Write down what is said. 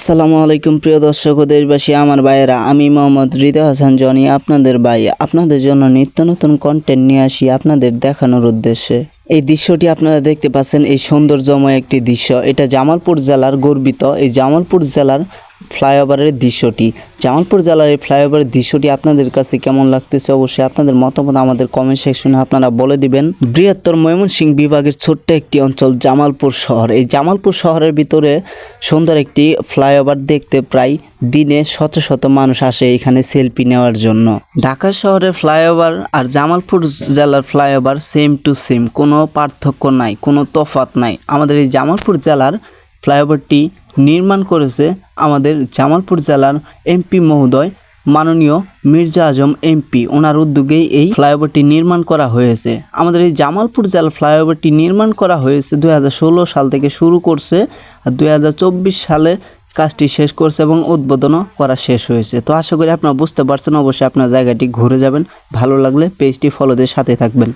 আসসালামু আলাইকুম প্রিয় দর্শক ও দেশবাসী আমার ভাইয়েরা, আমি মোহাম্মদ হৃদয় হাসান জনি, আপনাদের ভাই। আপনাদের জন্য নিত্য নতুন কন্টেন্ট নিয়ে আসি আপনাদের দেখানোর উদ্দেশ্যে। এই দৃশ্যটি আপনারা দেখতে পাচ্ছেন, এই সৌন্দর্যময় একটি দৃশ্য। এটা জামালপুর জেলার গর্বিত এই জামালপুর জেলার ফ্লাইওভারের দৃশ্যটি। জামালপুর জেলার এই ফ্লাইওভারের দৃশ্যটি আপনাদের কাছে কেমন লাগতেছে অবশ্যই আপনাদের মতামত আমাদের কমেন্ট সেকশনে আপনারা বলে দিবেন। বৃহত্তর ময়মনসিংহ বিভাগের ছোট্ট একটি অঞ্চল জামালপুর শহর। এই জামালপুর শহরের ভিতরে সুন্দর একটি ফ্লাইওভার দেখতে প্রায় দিনে শত শত মানুষ আসে এখানে সেলফি নেওয়ার জন্য। ঢাকা শহরের ফ্লাইওভার আর জামালপুর জেলার ফ্লাইওভার সেম টু সেম, কোনো পার্থক্য নাই, কোনো তফাৎ নাই। আমাদের এই জামালপুর জেলার ফ্লাইওভারটি নির্মাণ করেছে আমাদের জামালপুর জেলার এমপি মহোদয় মাননীয় মির্জা আজম এমপি। ওনার উদ্যোগেই এই ফ্লাইওভারটি নির্মাণ করা হয়েছে। আমাদের এই জামালপুর জেলার ফ্লাইওভারটি নির্মাণ করা হয়েছে 2016 সাল থেকে শুরু করছে, আর 2024 সালে কাজটি শেষ করছে এবং উদ্বোধনও করা শেষ হয়েছে। তো আশা করি আপনারা বুঝতে পারছেন। অবশ্যই আপনার জায়গাটি ঘুরে যাবেন। ভালো লাগলে পেজটি ফলো দিয়ে সাথে থাকবেন।